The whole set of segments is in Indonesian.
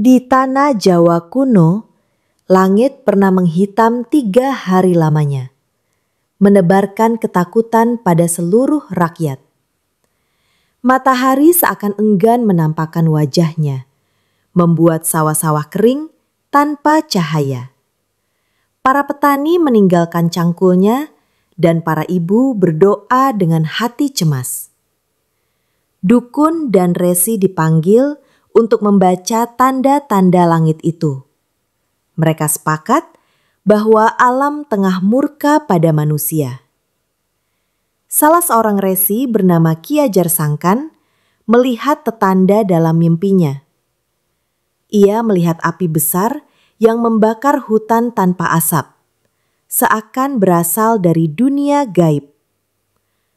Di tanah Jawa kuno, langit pernah menghitam 3 hari lamanya, menebarkan ketakutan pada seluruh rakyat. Matahari seakan enggan menampakkan wajahnya, membuat sawah-sawah kering tanpa cahaya. Para petani meninggalkan cangkulnya dan para ibu berdoa dengan hati cemas. Dukun dan resi dipanggil untuk membaca tanda-tanda langit itu. Mereka sepakat bahwa alam tengah murka pada manusia. Salah seorang resi bernama Ki Ajar Sangkan melihat tetanda dalam mimpinya. Ia melihat api besar yang membakar hutan tanpa asap, seakan berasal dari dunia gaib.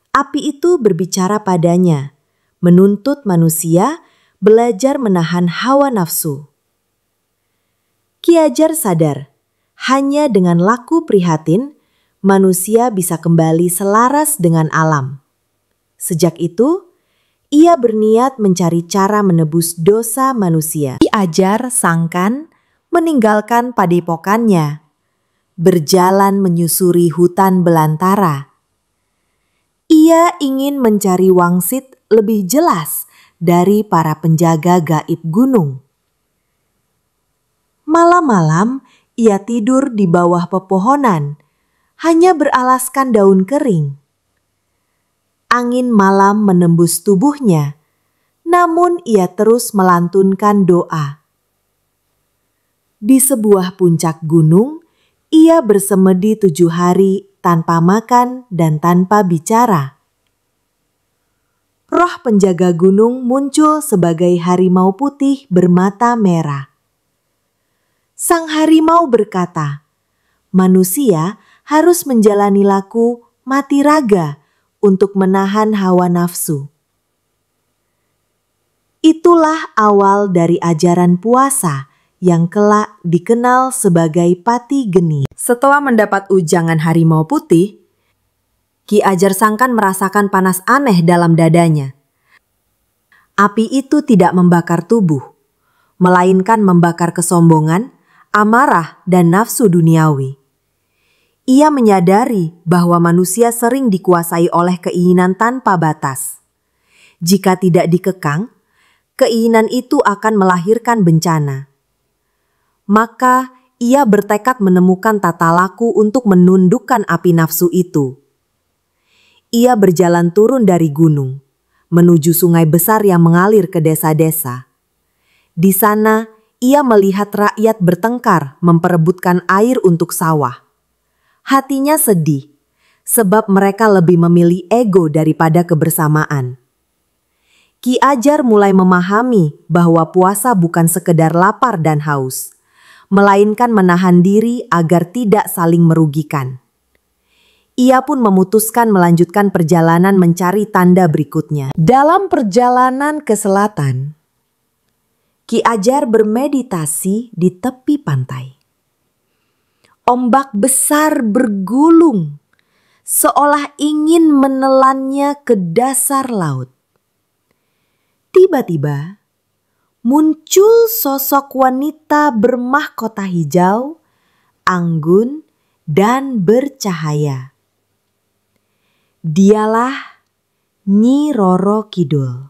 Api itu berbicara padanya, menuntut manusia belajar menahan hawa nafsu. Ki Ajar sadar, hanya dengan laku prihatin, manusia bisa kembali selaras dengan alam. Sejak itu, ia berniat mencari cara menebus dosa manusia. Ki Ajar Sangkan meninggalkan padepokannya, berjalan menyusuri hutan belantara. Ia ingin mencari wangsit lebih jelas dari para penjaga gaib gunung. Malam-malam ia tidur di bawah pepohonan, hanya beralaskan daun kering. Angin malam menembus tubuhnya, namun ia terus melantunkan doa. Di sebuah puncak gunung, ia bersemedi 7 hari tanpa makan dan tanpa bicara. Roh penjaga gunung muncul sebagai harimau putih bermata merah. Sang harimau berkata, manusia harus menjalani laku mati raga untuk menahan hawa nafsu. Itulah awal dari ajaran puasa yang kelak dikenal sebagai Pati Geni. Setelah mendapat ujangan harimau putih, Ki Ajar Sangkan merasakan panas aneh dalam dadanya. Api itu tidak membakar tubuh, melainkan membakar kesombongan, amarah, dan nafsu duniawi. Ia menyadari bahwa manusia sering dikuasai oleh keinginan tanpa batas. Jika tidak dikekang, keinginan itu akan melahirkan bencana. Maka ia bertekad menemukan tata laku untuk menundukkan api nafsu itu. Ia berjalan turun dari gunung, menuju sungai besar yang mengalir ke desa-desa. Di sana, ia melihat rakyat bertengkar memperebutkan air untuk sawah. Hatinya sedih, sebab mereka lebih memilih ego daripada kebersamaan. Ki Ajar mulai memahami bahwa puasa bukan sekedar lapar dan haus, melainkan menahan diri agar tidak saling merugikan. Ia pun memutuskan melanjutkan perjalanan mencari tanda berikutnya. Dalam perjalanan ke selatan, Ki Ajar bermeditasi di tepi pantai. Ombak besar bergulung, seolah ingin menelannya ke dasar laut. Tiba-tiba, muncul sosok wanita bermahkota hijau, anggun, dan bercahaya. Dialah Nyi Roro Kidul,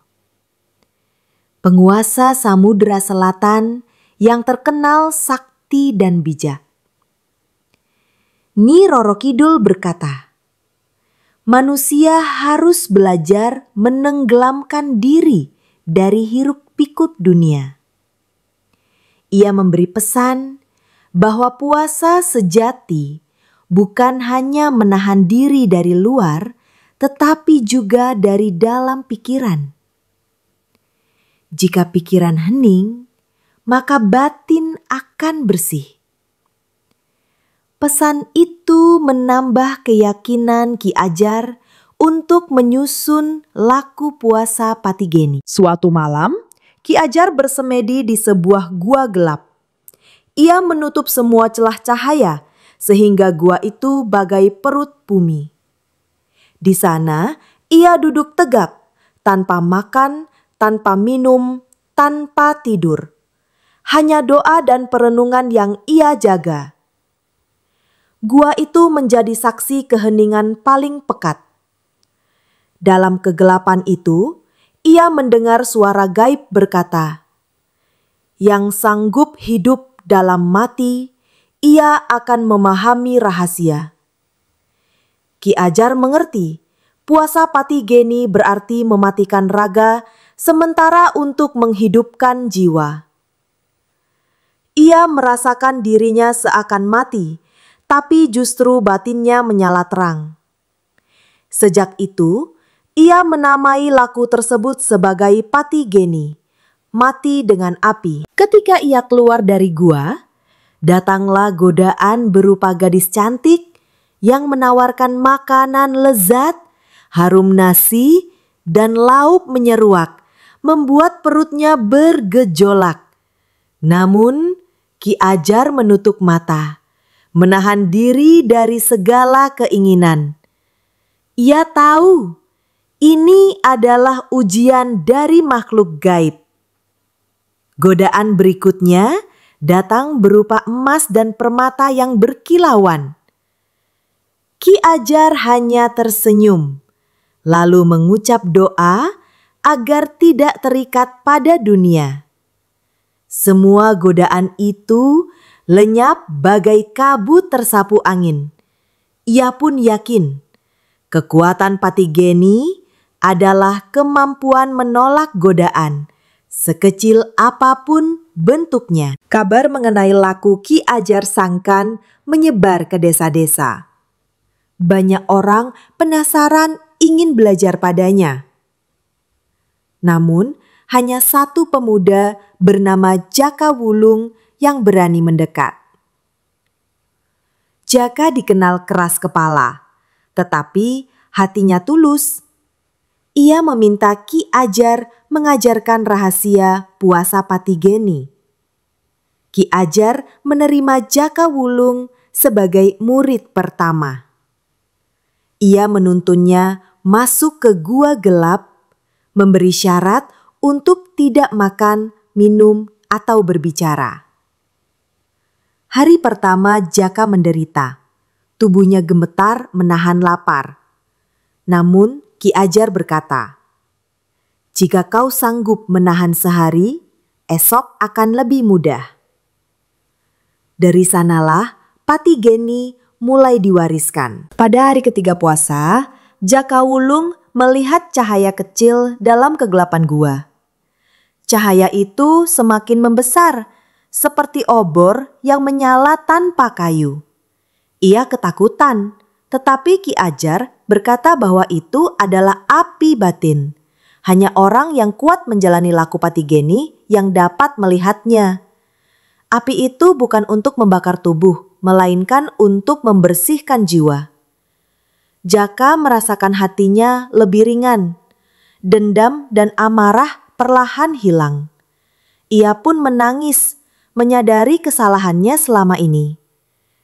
penguasa Samudra Selatan yang terkenal sakti dan bijak. Nyi Roro Kidul berkata, manusia harus belajar menenggelamkan diri dari hiruk-pikuk dunia. Ia memberi pesan bahwa puasa sejati bukan hanya menahan diri dari luar, tetapi juga dari dalam pikiran. Jika pikiran hening, maka batin akan bersih. Pesan itu menambah keyakinan Ki Ajar untuk menyusun laku puasa Pati Geni. Suatu malam, Ki Ajar bersemedi di sebuah gua gelap. Ia menutup semua celah cahaya sehingga gua itu bagai perut bumi. Di sana, ia duduk tegap, tanpa makan, tanpa minum, tanpa tidur. hanya doa dan perenungan yang ia jaga. Gua itu menjadi saksi keheningan paling pekat. Dalam kegelapan itu, ia mendengar suara gaib berkata, "Yang sanggup hidup dalam mati, ia akan memahami rahasia." Ki Ajar mengerti, puasa pati geni berarti mematikan raga, sementara untuk menghidupkan jiwa. Ia merasakan dirinya seakan mati, tapi justru batinnya menyala terang. Sejak itu, ia menamai laku tersebut sebagai pati geni, mati dengan api. Ketika ia keluar dari gua, datanglah godaan berupa gadis cantik yang menawarkan makanan lezat, harum nasi, dan lauk menyeruak, membuat perutnya bergejolak. Namun, Ki Ajar menutup mata, menahan diri dari segala keinginan. Ia tahu ini adalah ujian dari makhluk gaib. Godaan berikutnya datang berupa emas dan permata yang berkilauan. Ki Ajar hanya tersenyum, lalu mengucap doa agar tidak terikat pada dunia. Semua godaan itu lenyap bagai kabut tersapu angin. Ia pun yakin kekuatan pati geni adalah kemampuan menolak godaan, sekecil apapun bentuknya. Kabar mengenai laku Ki Ajar Sangkan menyebar ke desa-desa. Banyak orang penasaran ingin belajar padanya. Namun, hanya satu pemuda bernama Jaka Wulung yang berani mendekat. Jaka dikenal keras kepala, tetapi hatinya tulus. Ia meminta Ki Ajar mengajarkan rahasia puasa pati geni. Ki Ajar menerima Jaka Wulung sebagai murid pertama. Ia menuntunnya masuk ke gua gelap, memberi syarat untuk tidak makan, minum, atau berbicara. Hari pertama Jaka menderita, tubuhnya gemetar menahan lapar. Namun Ki Ajar berkata, "Jika kau sanggup menahan sehari, esok akan lebih mudah." Dari sanalah pati geni mulai diwariskan. Pada hari ketiga puasa, Jaka Wulung melihat cahaya kecil dalam kegelapan gua. Cahaya itu semakin membesar, seperti obor yang menyala tanpa kayu. Ia ketakutan, tetapi Ki Ajar berkata bahwa itu adalah api batin. Hanya orang yang kuat menjalani laku pati geni yang dapat melihatnya. Api itu bukan untuk membakar tubuh, melainkan untuk membersihkan jiwa. Jaka merasakan hatinya lebih ringan. Dendam dan amarah perlahan hilang. Ia pun menangis, menyadari kesalahannya selama ini.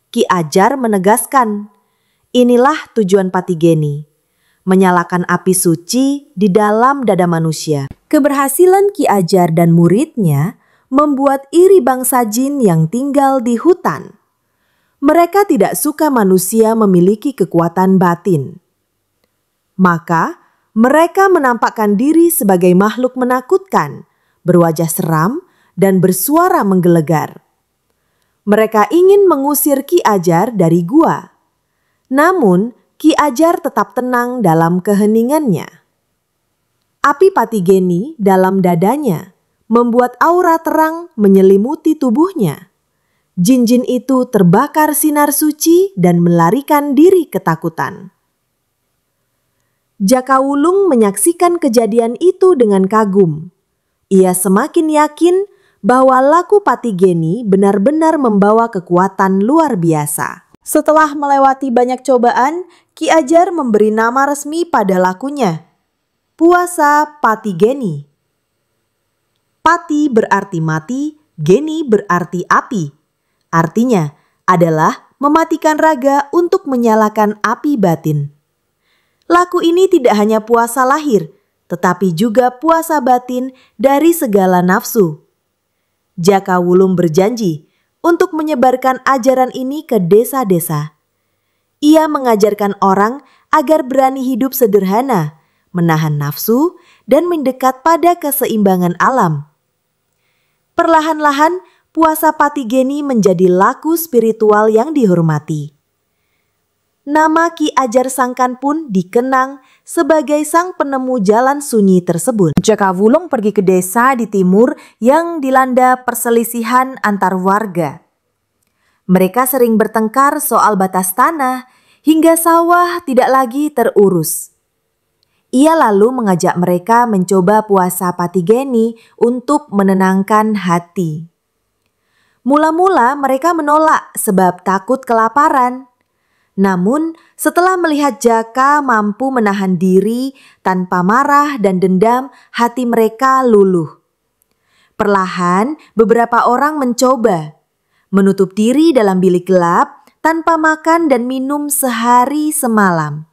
Ki Ajar menegaskan, inilah tujuan pati geni, menyalakan api suci di dalam dada manusia. Keberhasilan Ki Ajar dan muridnya membuat iri bangsa jin yang tinggal di hutan. Mereka tidak suka manusia memiliki kekuatan batin. Maka mereka menampakkan diri sebagai makhluk menakutkan, berwajah seram, dan bersuara menggelegar. Mereka ingin mengusir Ki Ajar dari gua. Namun, Ki Ajar tetap tenang dalam keheningannya. Api pati geni dalam dadanya membuat aura terang menyelimuti tubuhnya. Jin-jin itu terbakar sinar suci dan melarikan diri ketakutan. Jaka Wulung menyaksikan kejadian itu dengan kagum. Ia semakin yakin bahwa laku pati geni benar-benar membawa kekuatan luar biasa. Setelah melewati banyak cobaan, Ki Ajar memberi nama resmi pada lakunya, puasa pati geni. Pati berarti mati, geni berarti api. Artinya adalah mematikan raga untuk menyalakan api batin. Laku ini tidak hanya puasa lahir, tetapi juga puasa batin dari segala nafsu. Jaka Wulung berjanji untuk menyebarkan ajaran ini ke desa-desa. Ia mengajarkan orang agar berani hidup sederhana, menahan nafsu, dan mendekat pada keseimbangan alam. Perlahan-lahan, puasa Patigeni menjadi laku spiritual yang dihormati. Nama Ki Ajar Sangkan pun dikenang sebagai sang penemu jalan sunyi tersebut. Jaka Wulung pergi ke desa di timur yang dilanda perselisihan antar warga. Mereka sering bertengkar soal batas tanah hingga sawah tidak lagi terurus. Ia lalu mengajak mereka mencoba puasa Patigeni untuk menenangkan hati. Mula-mula mereka menolak sebab takut kelaparan. Namun setelah melihat Jaka mampu menahan diri tanpa marah dan dendam, hati mereka luluh. Perlahan beberapa orang mencoba menutup diri dalam bilik gelap tanpa makan dan minum sehari semalam.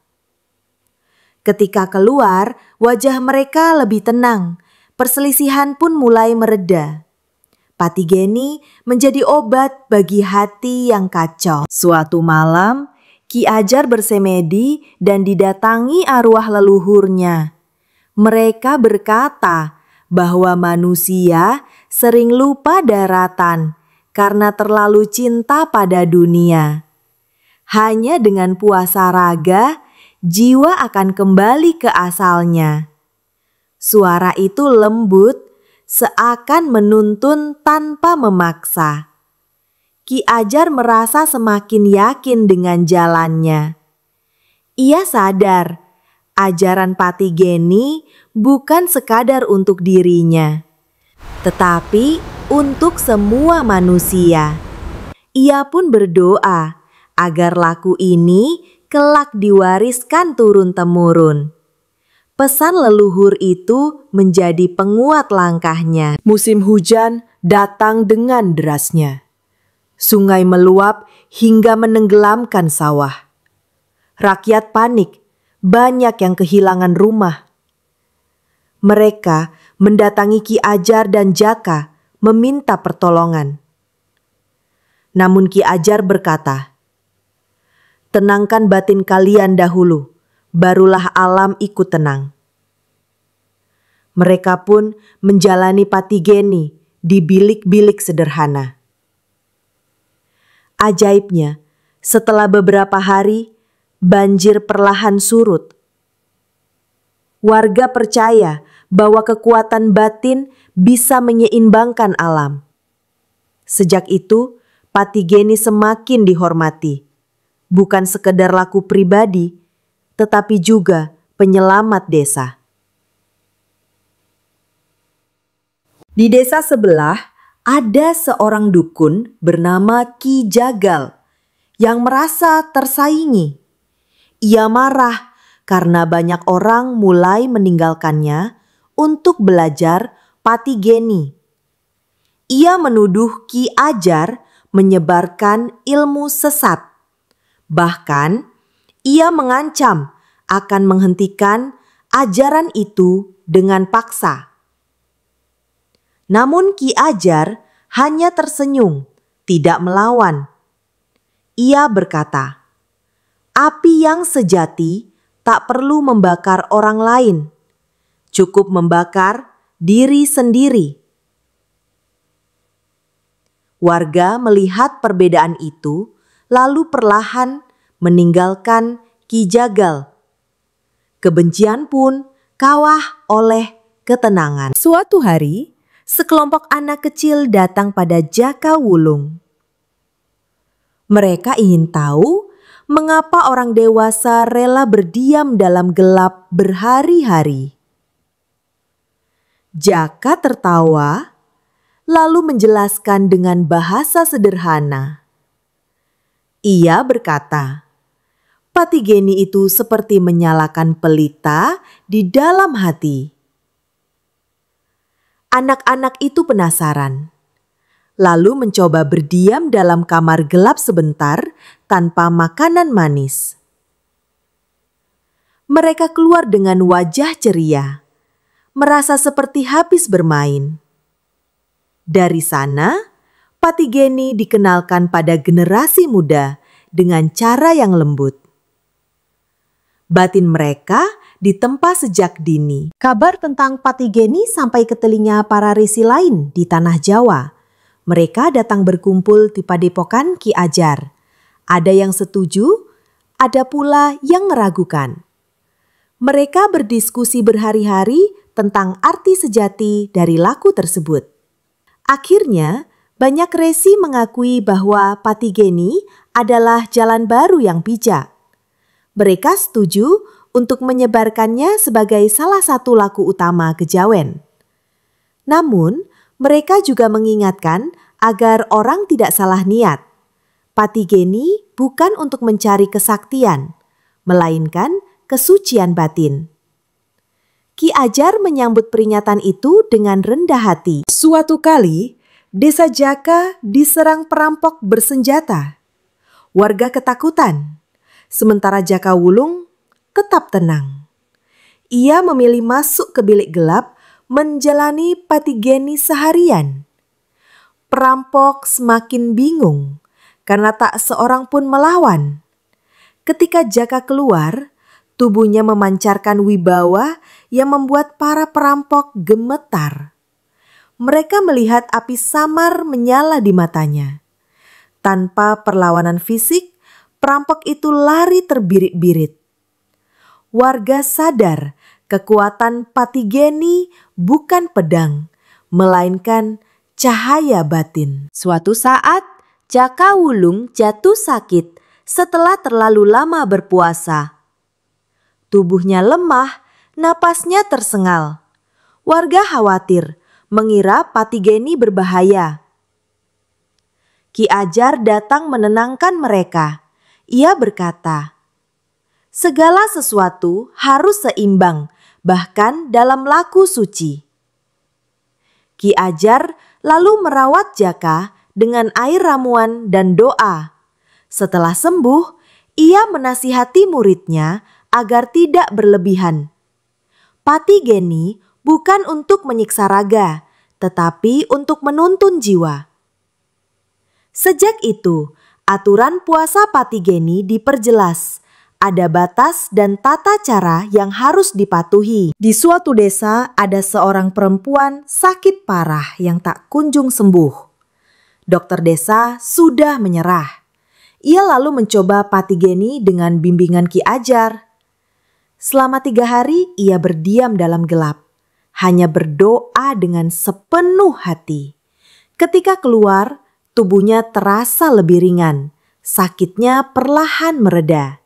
Ketika keluar, wajah mereka lebih tenang. Perselisihan pun mulai mereda. Patigeni menjadi obat bagi hati yang kacau. Suatu malam, Ki Ajar bersemedi dan didatangi arwah leluhurnya. Mereka berkata bahwa manusia sering lupa daratan karena terlalu cinta pada dunia. Hanya dengan puasa raga, jiwa akan kembali ke asalnya. Suara itu lembut, seakan menuntun tanpa memaksa. Ki Ajar merasa semakin yakin dengan jalannya. Ia sadar, ajaran Patigeni bukan sekadar untuk dirinya, tetapi untuk semua manusia. Ia pun berdoa agar laku ini kelak diwariskan turun-temurun. Pesan leluhur itu menjadi penguat langkahnya. Musim hujan datang dengan derasnya. Sungai meluap hingga menenggelamkan sawah. Rakyat panik, banyak yang kehilangan rumah. Mereka mendatangi Ki Ajar dan Jaka meminta pertolongan. Namun Ki Ajar berkata, "Tenangkan batin kalian dahulu, barulah alam ikut tenang." Mereka pun menjalani Patigeni di bilik-bilik sederhana. Ajaibnya, setelah beberapa hari, banjir perlahan surut. Warga percaya bahwa kekuatan batin bisa menyeimbangkan alam. Sejak itu, Patigeni semakin dihormati. Bukan sekedar laku pribadi, tetapi juga penyelamat desa. Di desa sebelah ada seorang dukun bernama Ki Jagal yang merasa tersaingi. Ia marah karena banyak orang mulai meninggalkannya untuk belajar Patigeni. Ia menuduh Ki Ajar menyebarkan ilmu sesat. Bahkan, ia mengancam akan menghentikan ajaran itu dengan paksa. Namun Ki Ajar hanya tersenyum, tidak melawan. Ia berkata, "Api yang sejati tak perlu membakar orang lain, cukup membakar diri sendiri." Warga melihat perbedaan itu, lalu perlahan meninggalkan Ki Jagal. Kebencian pun kawah oleh ketenangan. Suatu hari, sekelompok anak kecil datang pada Jaka Wulung. Mereka ingin tahu mengapa orang dewasa rela berdiam dalam gelap berhari-hari. Jaka tertawa, lalu menjelaskan dengan bahasa sederhana. Ia berkata, Patigeni itu seperti menyalakan pelita di dalam hati. Anak-anak itu penasaran, lalu mencoba berdiam dalam kamar gelap sebentar tanpa makanan manis. Mereka keluar dengan wajah ceria, merasa seperti habis bermain. Dari sana, Patigeni dikenalkan pada generasi muda dengan cara yang lembut. Batin mereka ditempa sejak dini. Kabar tentang Patigeni sampai ke telinga para risi lain di tanah Jawa. Mereka datang berkumpul di padepokan Ki Ajar. Ada yang setuju, ada pula yang meragukan. Mereka berdiskusi berhari-hari tentang arti sejati dari laku tersebut. Akhirnya, banyak resi mengakui bahwa Patigeni adalah jalan baru yang bijak. Mereka setuju untuk menyebarkannya sebagai salah satu laku utama kejawen. Namun, mereka juga mengingatkan agar orang tidak salah niat. Patigeni bukan untuk mencari kesaktian, melainkan kesucian batin. Ki Ajar menyambut peringatan itu dengan rendah hati. Suatu kali, desa Jaka diserang perampok bersenjata. Warga ketakutan, sementara Jaka Wulung tetap tenang. Ia memilih masuk ke bilik gelap menjalani Patigeni seharian. Perampok semakin bingung karena tak seorang pun melawan. Ketika Jaka keluar, tubuhnya memancarkan wibawa yang membuat para perampok gemetar. Mereka melihat api samar menyala di matanya. Tanpa perlawanan fisik, perampok itu lari terbirit-birit. Warga sadar kekuatan Patigeni bukan pedang, melainkan cahaya batin. Suatu saat, Jaka Wulung jatuh sakit setelah terlalu lama berpuasa. Tubuhnya lemah, napasnya tersengal. Warga khawatir, mengira Patigeni berbahaya. Ki Ajar datang menenangkan mereka. Ia berkata, "Segala sesuatu harus seimbang, bahkan dalam laku suci." Ki Ajar lalu merawat Jaka dengan air ramuan dan doa. Setelah sembuh, ia menasihati muridnya agar tidak berlebihan. Patigeni bukan untuk menyiksa raga, tetapi untuk menuntun jiwa. Sejak itu, aturan puasa Patigeni diperjelas. Ada batas dan tata cara yang harus dipatuhi. Di suatu desa ada seorang perempuan sakit parah yang tak kunjung sembuh. Dokter desa sudah menyerah. Ia lalu mencoba Patigeni dengan bimbingan Ki Ajar. Selama 3 hari ia berdiam dalam gelap, hanya berdoa dengan sepenuh hati. Ketika keluar, tubuhnya terasa lebih ringan, sakitnya perlahan mereda.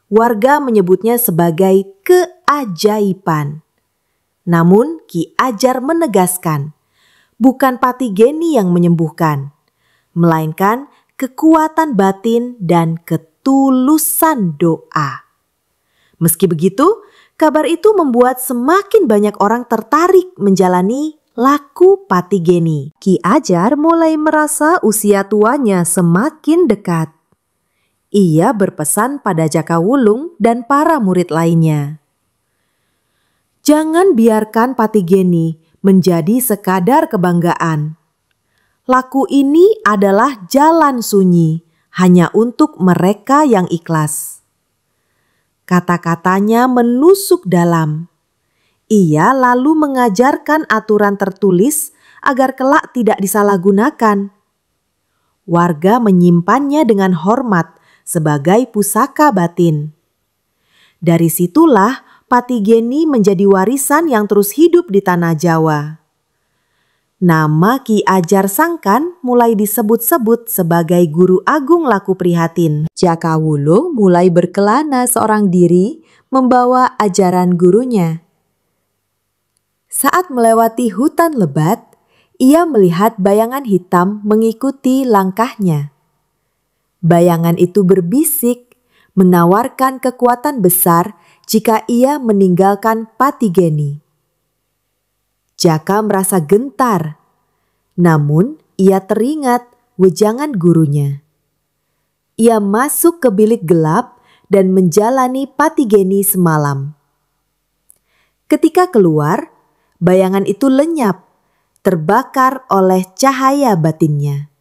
Warga menyebutnya sebagai keajaiban. Namun Ki Ajar menegaskan, bukan Patigeni yang menyembuhkan, melainkan kekuatan batin dan ketulusan doa. Meski begitu, kabar itu membuat semakin banyak orang tertarik menjalani laku Patigeni. Ki Ajar mulai merasa usia tuanya semakin dekat. Ia berpesan pada Jaka Wulung dan para murid lainnya. Jangan biarkan Patigeni menjadi sekadar kebanggaan. Laku ini adalah jalan sunyi, hanya untuk mereka yang ikhlas. Kata-katanya menusuk dalam. Ia lalu mengajarkan aturan tertulis agar kelak tidak disalahgunakan. Warga menyimpannya dengan hormat sebagai pusaka batin. Dari situlah Patigeni menjadi warisan yang terus hidup di tanah Jawa. Nama Ki Ajar Sangkan mulai disebut-sebut sebagai guru agung laku prihatin. Jaka Wulung mulai berkelana seorang diri membawa ajaran gurunya. Saat melewati hutan lebat, ia melihat bayangan hitam mengikuti langkahnya. Bayangan itu berbisik, menawarkan kekuatan besar jika ia meninggalkan Patigeni. Jaka merasa gentar, namun ia teringat wejangan gurunya. Ia masuk ke bilik gelap dan menjalani Patigeni semalam. Ketika keluar, bayangan itu lenyap, terbakar oleh cahaya batinnya.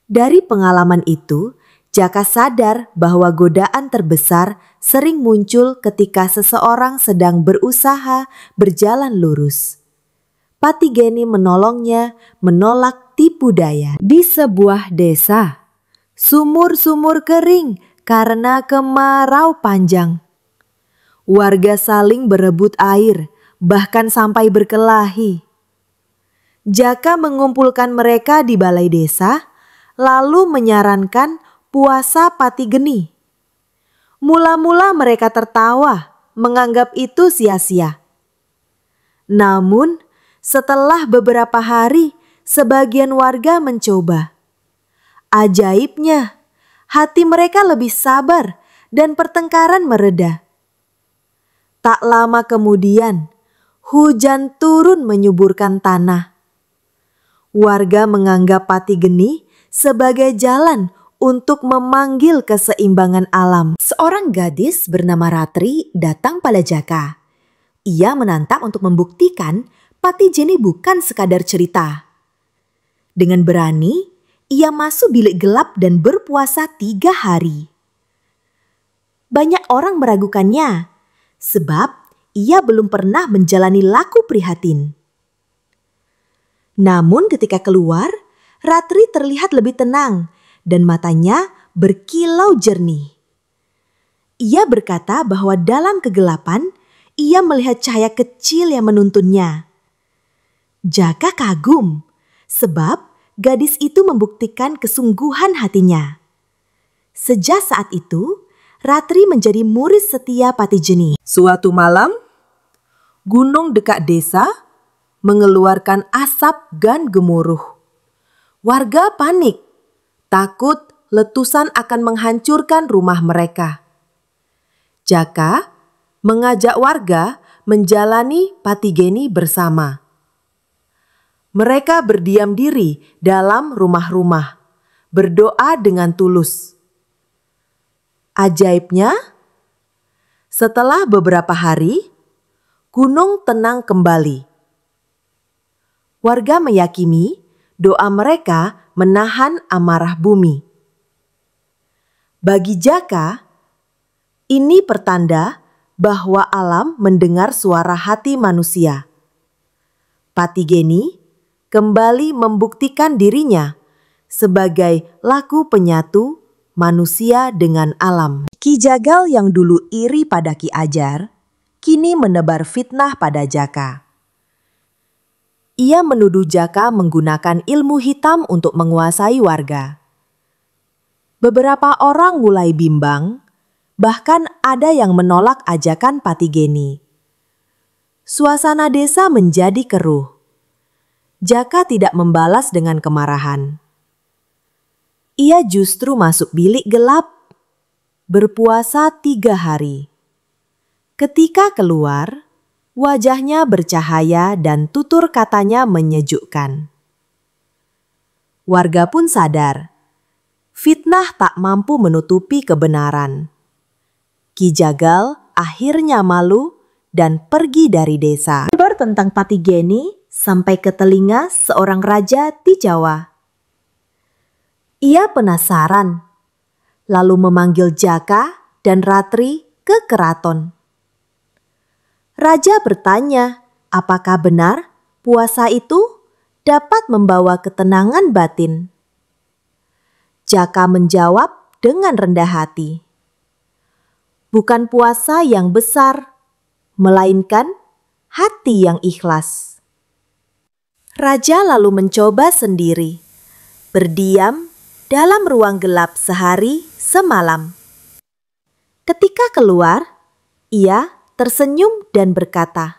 Dari pengalaman itu, Jaka sadar bahwa godaan terbesar sering muncul ketika seseorang sedang berusaha berjalan lurus. Patigeni menolongnya menolak tipu daya. Di sebuah desa, sumur-sumur kering karena kemarau panjang. Warga saling berebut air, bahkan sampai berkelahi. Jaka mengumpulkan mereka di balai desa, lalu menyarankan puasa Patigeni. Mula-mula mereka tertawa, menganggap itu sia-sia. Namun, setelah beberapa hari, sebagian warga mencoba. Ajaibnya, hati mereka lebih sabar dan pertengkaran mereda. Tak lama kemudian, hujan turun menyuburkan tanah. Warga menganggap Patigeni sebagai jalan untuk memanggil keseimbangan alam. Seorang gadis bernama Ratri datang pada Jaka. Ia menantang untuk membuktikan Patigeni bukan sekadar cerita. Dengan berani, ia masuk bilik gelap dan berpuasa 3 hari. Banyak orang meragukannya, sebab ia belum pernah menjalani laku prihatin. Namun ketika keluar, Ratri terlihat lebih tenang dan matanya berkilau jernih. Ia berkata bahwa dalam kegelapan, ia melihat cahaya kecil yang menuntunnya. Jaka kagum, sebab gadis itu membuktikan kesungguhan hatinya. Sejak saat itu, Ratri menjadi murid setia Patigeni. Suatu malam, gunung dekat desa mengeluarkan asap dan gemuruh. Warga panik, takut letusan akan menghancurkan rumah mereka. Jaka mengajak warga menjalani Patigeni bersama. Mereka berdiam diri dalam rumah-rumah, berdoa dengan tulus. Ajaibnya, setelah beberapa hari, gunung tenang kembali. Warga meyakini doa mereka menahan amarah bumi. Bagi Jaka, ini pertanda bahwa alam mendengar suara hati manusia. Patigeni kembali membuktikan dirinya sebagai laku penyatu manusia dengan alam. Ki Jagal yang dulu iri pada Ki Ajar, kini menebar fitnah pada Jaka. Ia menuduh Jaka menggunakan ilmu hitam untuk menguasai warga. Beberapa orang mulai bimbang, bahkan ada yang menolak ajakan Patigeni. Suasana desa menjadi keruh. Jaka tidak membalas dengan kemarahan. Ia justru masuk bilik gelap, berpuasa 3 hari. Ketika keluar, wajahnya bercahaya dan tutur katanya menyejukkan. Warga pun sadar, fitnah tak mampu menutupi kebenaran. Ki Jagal akhirnya malu dan pergi dari desa. Kabar tentang Patigeni sampai ke telinga seorang raja di Jawa. Ia penasaran, lalu memanggil Jaka dan Ratri ke keraton. Raja bertanya, apakah benar puasa itu dapat membawa ketenangan batin? Jaka menjawab dengan rendah hati, bukan puasa yang besar, melainkan hati yang ikhlas. Raja lalu mencoba sendiri, berdiam dalam ruang gelap sehari semalam. Ketika keluar, ia tersenyum dan berkata,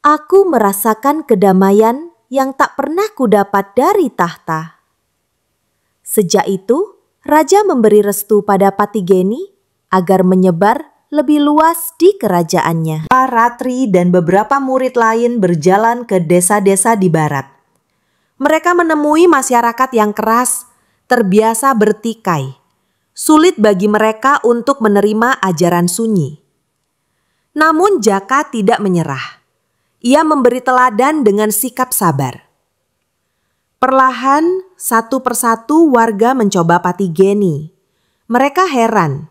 "Aku merasakan kedamaian yang tak pernah kudapat dari tahta." Sejak itu, raja memberi restu pada Patigeni agar menyebar lebih luas di kerajaannya. Ratri dan beberapa murid lain berjalan ke desa-desa di barat. Mereka menemui masyarakat yang keras, terbiasa bertikai. Sulit bagi mereka untuk menerima ajaran sunyi. Namun Jaka tidak menyerah. Ia memberi teladan dengan sikap sabar. Perlahan, satu persatu warga mencoba patigeni. Mereka heran,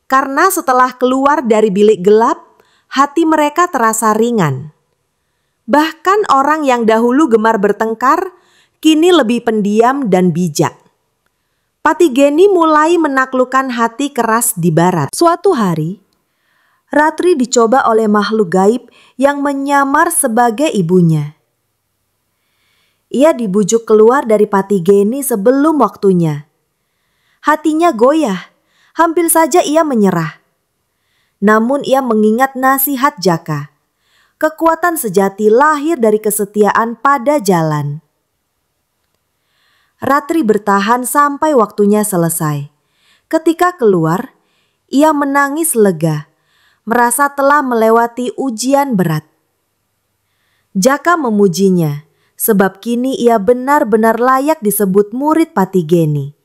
karena setelah keluar dari bilik gelap, hati mereka terasa ringan. Bahkan orang yang dahulu gemar bertengkar, kini lebih pendiam dan bijak. Patigeni mulai menaklukkan hati keras di barat. Suatu hari, Ratri dicoba oleh makhluk gaib yang menyamar sebagai ibunya. Ia dibujuk keluar dari patigeni sebelum waktunya. Hatinya goyah, hampir saja ia menyerah. Namun ia mengingat nasihat Jaka. Kekuatan sejati lahir dari kesetiaan pada jalan. Ratri bertahan sampai waktunya selesai. Ketika keluar, ia menangis lega, merasa telah melewati ujian berat. Jaka memujinya, sebab kini ia benar-benar layak disebut murid patigeni.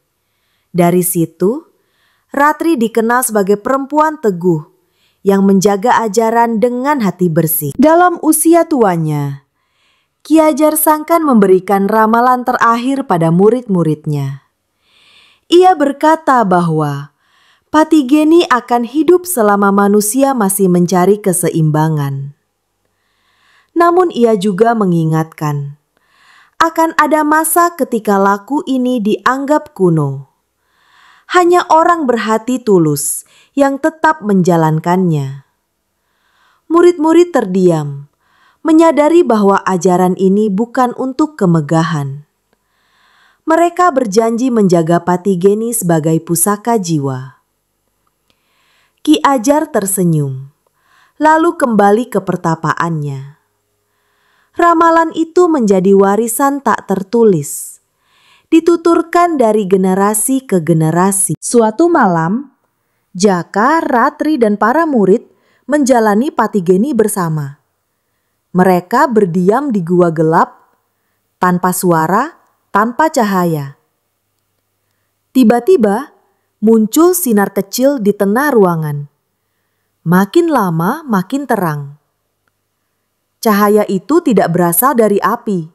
Dari situ, Ratri dikenal sebagai perempuan teguh yang menjaga ajaran dengan hati bersih. Dalam usia tuanya, Ki Ajar Sangkan memberikan ramalan terakhir pada murid-muridnya. Ia berkata bahwa patigeni akan hidup selama manusia masih mencari keseimbangan. Namun ia juga mengingatkan, akan ada masa ketika laku ini dianggap kuno. Hanya orang berhati tulus yang tetap menjalankannya. Murid-murid terdiam, menyadari bahwa ajaran ini bukan untuk kemegahan. Mereka berjanji menjaga patigeni sebagai pusaka jiwa. Ki Ajar tersenyum, lalu kembali ke pertapaannya. Ramalan itu menjadi warisan tak tertulis, dituturkan dari generasi ke generasi. Suatu malam, Jaka, Ratri, dan para murid menjalani patigeni bersama. Mereka berdiam di gua gelap, tanpa suara, tanpa cahaya. Tiba-tiba muncul sinar kecil di tengah ruangan. Makin lama makin terang. Cahaya itu tidak berasal dari api,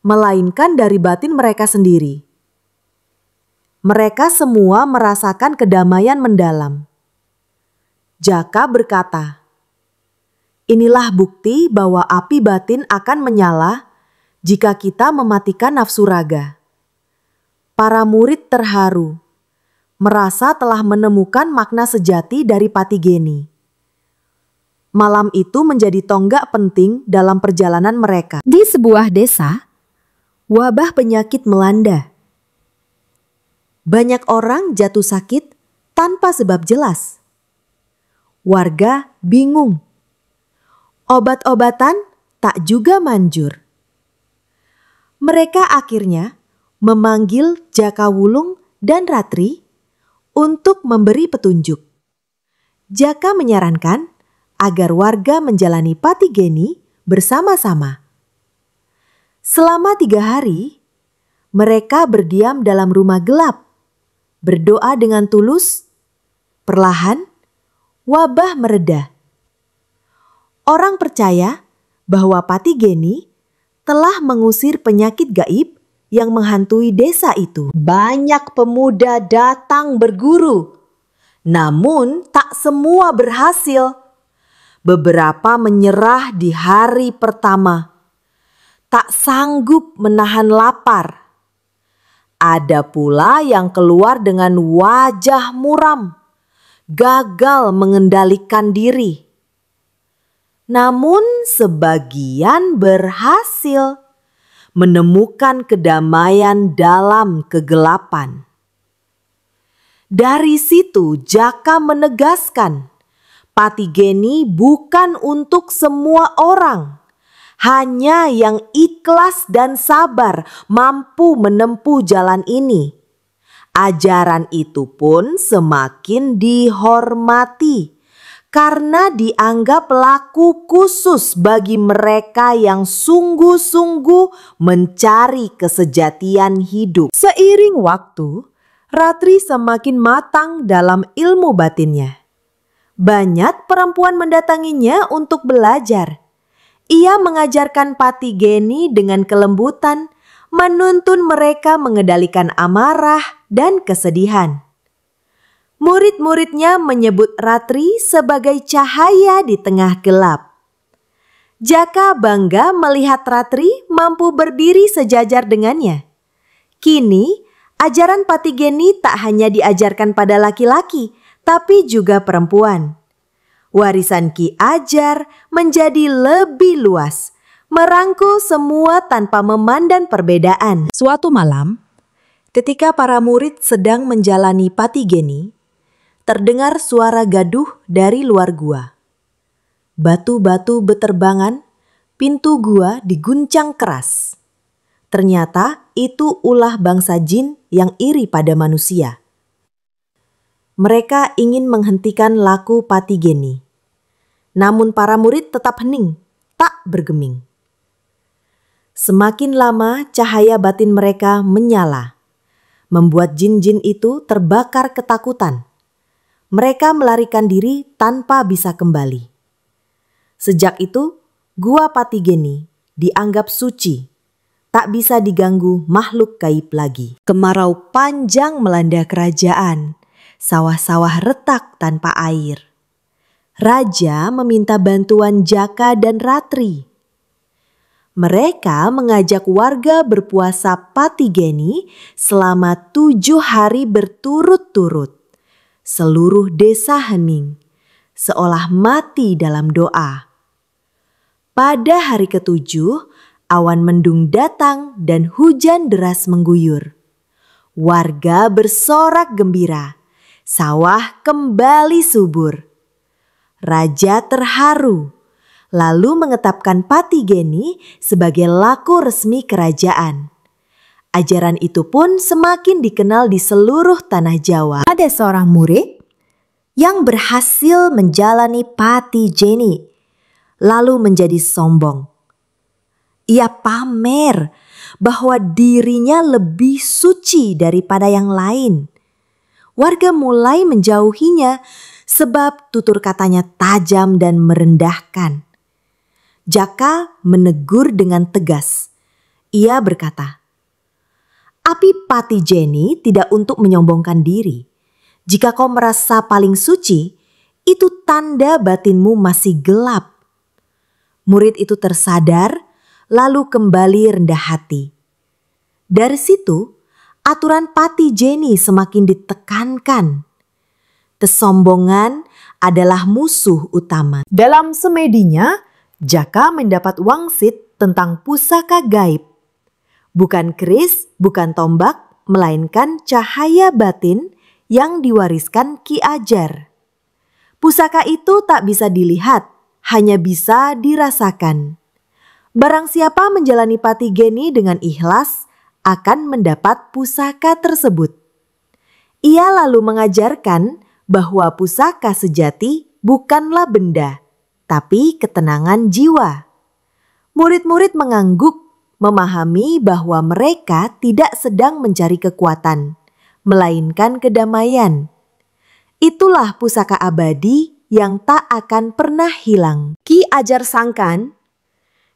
melainkan dari batin mereka sendiri. Mereka semua merasakan kedamaian mendalam. Jaka berkata, "Inilah bukti bahwa api batin akan menyala jika kita mematikan nafsu raga." Para murid terharu, merasa telah menemukan makna sejati dari patigeni. Malam itu menjadi tonggak penting dalam perjalanan mereka. Di sebuah desa, wabah penyakit melanda. Banyak orang jatuh sakit tanpa sebab jelas. Warga bingung. Obat-obatan tak juga manjur. Mereka akhirnya memanggil Jaka Wulung dan Ratri untuk memberi petunjuk. Jaka menyarankan agar warga menjalani patigeni bersama-sama. Selama 3 hari, mereka berdiam dalam rumah gelap, berdoa dengan tulus. Perlahan, wabah mereda. Orang percaya bahwa patigeni telah mengusir penyakit gaib yang menghantui desa itu. Banyak pemuda datang berguru, namun tak semua berhasil. Beberapa menyerah di hari pertama, tak sanggup menahan lapar. Ada pula yang keluar dengan wajah muram, gagal mengendalikan diri. Namun sebagian berhasil menemukan kedamaian dalam kegelapan. Dari situ Jaka menegaskan, patigeni bukan untuk semua orang. Hanya yang ikhlas dan sabar mampu menempuh jalan ini. Ajaran itu pun semakin dihormati karena dianggap laku khusus bagi mereka yang sungguh-sungguh mencari kesejatian hidup. Seiring waktu, Ratri semakin matang dalam ilmu batinnya. Banyak perempuan mendatanginya untuk belajar. Ia mengajarkan Patigeni dengan kelembutan, menuntun mereka mengendalikan amarah dan kesedihan. Murid-muridnya menyebut Ratri sebagai cahaya di tengah gelap. Jaka bangga melihat Ratri mampu berdiri sejajar dengannya. Kini, ajaran Patigeni tak hanya diajarkan pada laki-laki, tapi juga perempuan. Warisan Ki Ajar menjadi lebih luas, merangkul semua tanpa memandang perbedaan. Suatu malam, ketika para murid sedang menjalani Patigeni, terdengar suara gaduh dari luar gua. Batu-batu beterbangan, pintu gua diguncang keras. Ternyata itu ulah bangsa jin yang iri pada manusia. Mereka ingin menghentikan laku Patigeni. Namun para murid tetap hening, tak bergeming. Semakin lama cahaya batin mereka menyala, membuat jin-jin itu terbakar ketakutan. Mereka melarikan diri tanpa bisa kembali. Sejak itu, gua Patigeni dianggap suci, tak bisa diganggu makhluk gaib lagi. Kemarau panjang melanda kerajaan, sawah-sawah retak tanpa air. Raja meminta bantuan Jaka dan Ratri. Mereka mengajak warga berpuasa Patigeni selama 7 hari berturut-turut. Seluruh desa hening, seolah mati dalam doa. Pada hari ke-7, awan mendung datang dan hujan deras mengguyur. Warga bersorak gembira, sawah kembali subur. Raja terharu, lalu mengetapkan Patigeni sebagai laku resmi kerajaan. Ajaran itu pun semakin dikenal di seluruh tanah Jawa. Ada seorang murid yang berhasil menjalani Patigeni, lalu menjadi sombong. Ia pamer bahwa dirinya lebih suci daripada yang lain. Warga mulai menjauhinya sebab tutur katanya tajam dan merendahkan. Jaka menegur dengan tegas. Ia berkata, "Api Patigeni tidak untuk menyombongkan diri. Jika kau merasa paling suci, itu tanda batinmu masih gelap." Murid itu tersadar, lalu kembali rendah hati. Dari situ, aturan Patigeni semakin ditekankan. Kesombongan adalah musuh utama. Dalam semedinya, Jaka mendapat wangsit tentang pusaka gaib. Bukan keris, bukan tombak, melainkan cahaya batin yang diwariskan Ki Ajar. Pusaka itu tak bisa dilihat, hanya bisa dirasakan. Barang siapa menjalani Patigeni dengan ikhlas akan mendapat pusaka tersebut. Ia lalu mengajarkan bahwa pusaka sejati bukanlah benda, tapi ketenangan jiwa. Murid-murid mengangguk, memahami bahwa mereka tidak sedang mencari kekuatan, melainkan kedamaian. Itulah pusaka abadi yang tak akan pernah hilang. Ki Ajar Sangkan,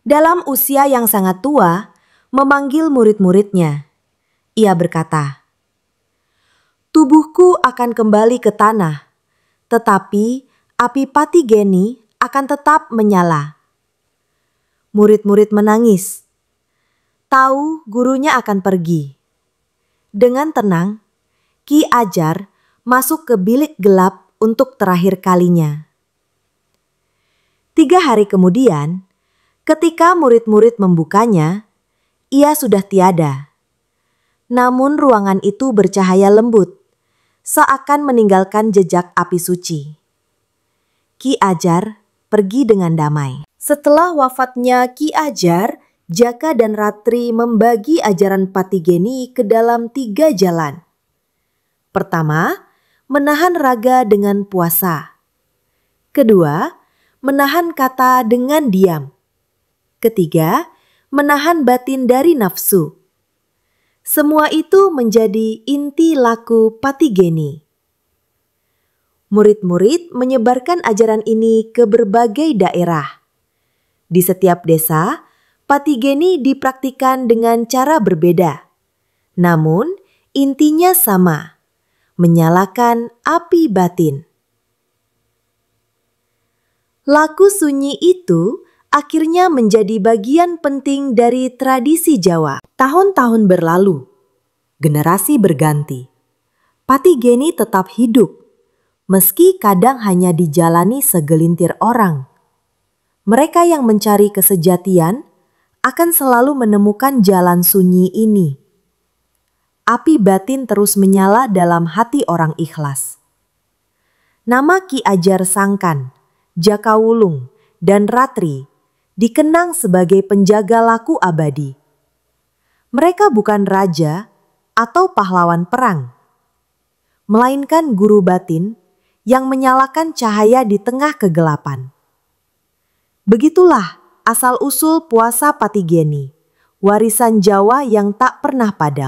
dalam usia yang sangat tua, memanggil murid-muridnya. Ia berkata, "Tubuhku akan kembali ke tanah, tetapi api Patigeni akan tetap menyala." Murid-murid menangis. Tahu gurunya akan pergi. Dengan tenang, Ki Ajar masuk ke bilik gelap untuk terakhir kalinya. 3 hari kemudian, ketika murid-murid membukanya, ia sudah tiada. Namun ruangan itu bercahaya lembut, seakan meninggalkan jejak api suci. Ki Ajar pergi dengan damai. Setelah wafatnya Ki Ajar, Jaka dan Ratri membagi ajaran Patigeni ke dalam 3 jalan. Pertama, menahan raga dengan puasa. Kedua, menahan kata dengan diam. Ketiga, menahan batin dari nafsu. Semua itu menjadi inti laku Patigeni. Murid-murid menyebarkan ajaran ini ke berbagai daerah. Di setiap desa, patigeni dipraktikkan dengan cara berbeda. Namun, intinya sama, menyalakan api batin. Laku sunyi itu akhirnya menjadi bagian penting dari tradisi Jawa. Tahun-tahun berlalu, generasi berganti. Patigeni tetap hidup, meski kadang hanya dijalani segelintir orang. Mereka yang mencari kesejatian akan selalu menemukan jalan sunyi ini. Api batin terus menyala dalam hati orang ikhlas. Nama Ki Ajar Sangkan, Jakawulung, dan Ratri dikenang sebagai penjaga laku abadi. Mereka bukan raja atau pahlawan perang, melainkan guru batin yang menyalakan cahaya di tengah kegelapan. Begitulah asal-usul puasa patigeni, warisan Jawa yang tak pernah padam.